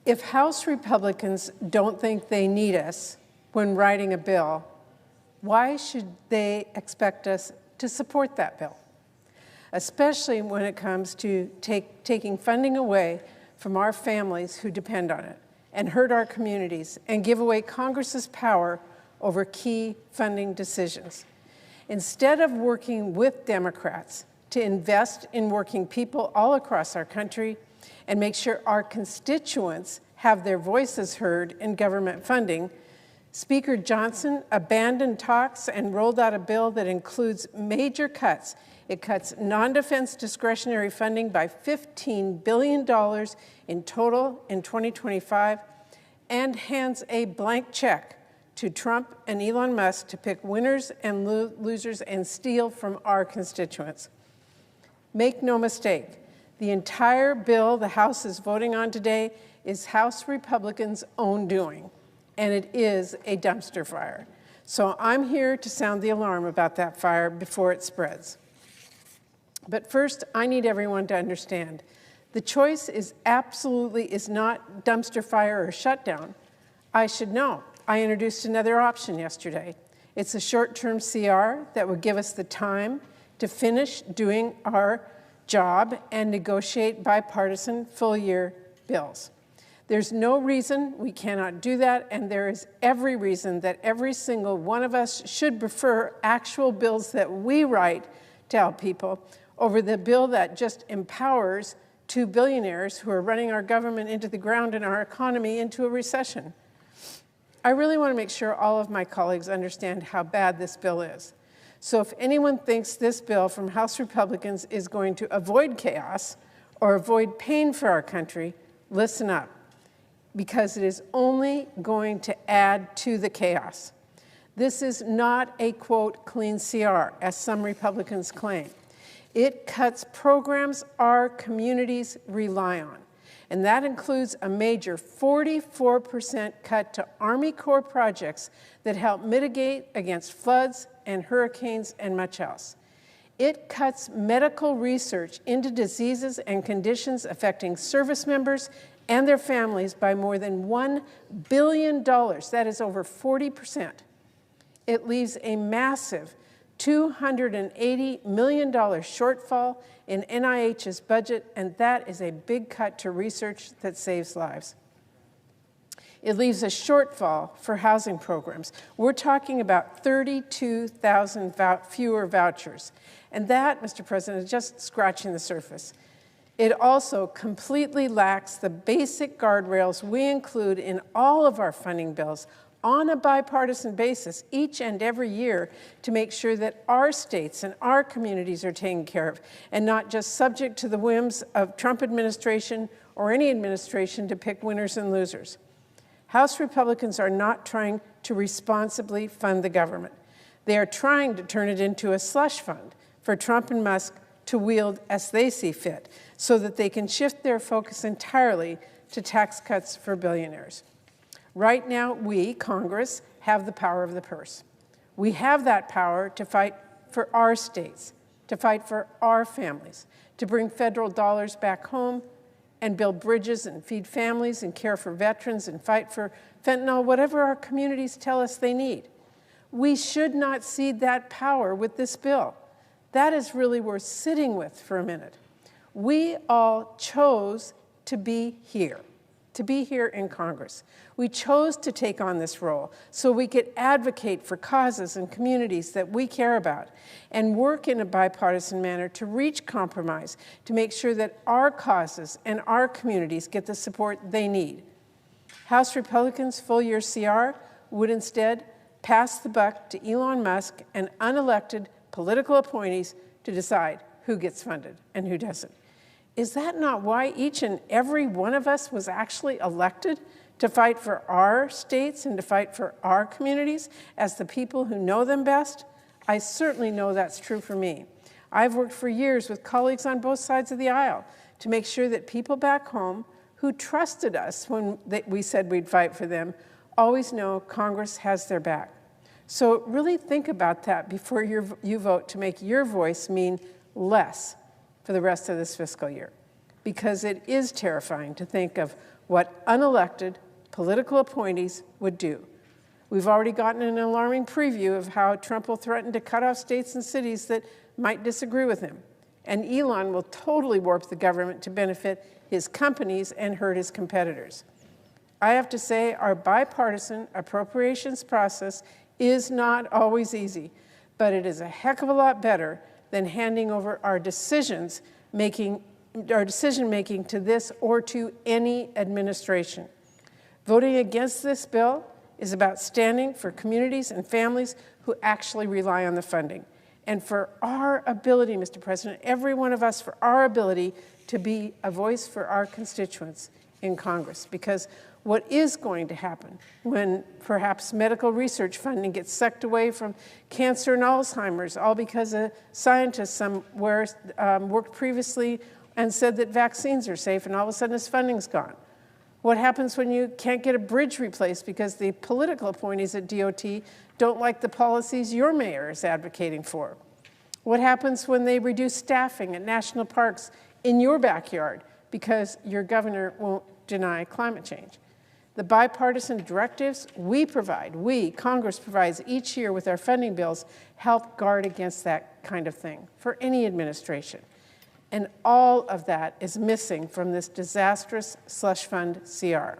If House Republicans don't think they need us when writing a bill, why should they expect us to support that bill? Especially when it comes to taking funding away from our families who depend on it and hurt our communities and give away Congress's power over key funding decisions. Instead of working with Democrats to invest in working people all across our country and make sure our constituents have their voices heard in government funding, Speaker Johnson abandoned talks and rolled out a bill that includes major cuts. It cuts non-defense discretionary funding by $15 billion in total in 2025 and hands a blank check to Trump and Elon Musk to pick winners and losers and steal from our constituents. Make no mistake, the entire bill the House is voting on today is House Republicans' own doing, and it is a dumpster fire. So I'm here to sound the alarm about that fire before it spreads. But first, I need everyone to understand, the choice is not dumpster fire or shutdown. I should know. I introduced another option yesterday. It's a short-term CR that would give us the time to finish doing our job and negotiate bipartisan full-year bills. There's no reason we cannot do that, and there is every reason that every single one of us should prefer actual bills that we write to help people over the bill that just empowers two billionaires who are running our government into the ground and our economy into a recession. I really want to make sure all of my colleagues understand how bad this bill is. So if anyone thinks this bill from House Republicans is going to avoid chaos or avoid pain for our country, listen up, because it is only going to add to the chaos. This is not a, quote, clean CR, as some Republicans claim. It cuts programs our communities rely on, and that includes a major 44% cut to Army Corps projects that help mitigate against floods and hurricanes and much else. It cuts medical research into diseases and conditions affecting service members and their families by more than $1 billion. That is over 40%. It leaves a massive $280 million shortfall in NIH's budget, and that is a big cut to research that saves lives. It leaves a shortfall for housing programs. We're talking about 32,000 fewer vouchers. And that, Mr. President, is just scratching the surface. It also completely lacks the basic guardrails we include in all of our funding bills on a bipartisan basis each and every year to make sure that our states and our communities are taken care of and not just subject to the whims of Trump administration or any administration to pick winners and losers. House Republicans are not trying to responsibly fund the government. They are trying to turn it into a slush fund for Trump and Musk to wield as they see fit so that they can shift their focus entirely to tax cuts for billionaires. Right now, we, Congress, have the power of the purse. We have that power to fight for our states, to fight for our families, to bring federal dollars back home and build bridges and feed families and care for veterans and fight for fentanyl, whatever our communities tell us they need. We should not cede that power with this bill. That is really worth sitting with for a minute. We all chose to be here in Congress. We chose to take on this role so we could advocate for causes and communities that we care about and work in a bipartisan manner to reach compromise to make sure that our causes and our communities get the support they need. House Republicans' full-year CR would instead pass the buck to Elon Musk and unelected political appointees to decide who gets funded and who doesn't. Is that not why each and every one of us was actually elected? To fight for our states and to fight for our communities as the people who know them best? I certainly know that's true for me. I've worked for years with colleagues on both sides of the aisle to make sure that people back home who trusted us when we said we'd fight for them always know Congress has their back. So really think about that before you vote to make your voice mean less for the rest of this fiscal year, because it is terrifying to think of what unelected political appointees would do. We've already gotten an alarming preview of how Trump will threaten to cut off states and cities that might disagree with him. And Elon will totally warp the government to benefit his companies and hurt his competitors. I have to say, our bipartisan appropriations process is not always easy, but it is a heck of a lot better than handing over our decision-making to this or to any administration. Voting against this bill is about standing for communities and families who actually rely on the funding. And for our ability, Mr. President, every one of us, for our ability to be a voice for our constituents in Congress. Because what is going to happen when perhaps medical research funding gets sucked away from cancer and Alzheimer's, all because a scientist somewhere worked previously and said that vaccines are safe, and all of a sudden his funding's gone? What happens when you can't get a bridge replaced because the political appointees at DOT don't like the policies your mayor is advocating for? What happens when they reduce staffing at national parks in your backyard because your governor won't deny climate change? The bipartisan directives Congress provides each year with our funding bills help guard against that kind of thing for any administration. And all of that is missing from this disastrous slush fund CR.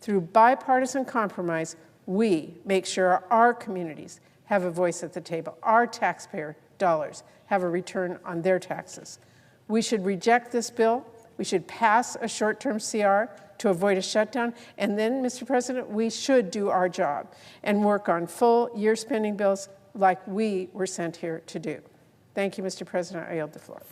Through bipartisan compromise, we make sure our communities have a voice at the table. Our taxpayer dollars have a return on their taxes. We should reject this bill. We should pass a short-term CR to avoid a shutdown. And then, Mr. President, we should do our job and work on full year spending bills like we were sent here to do. Thank you, Mr. President. I yield the floor.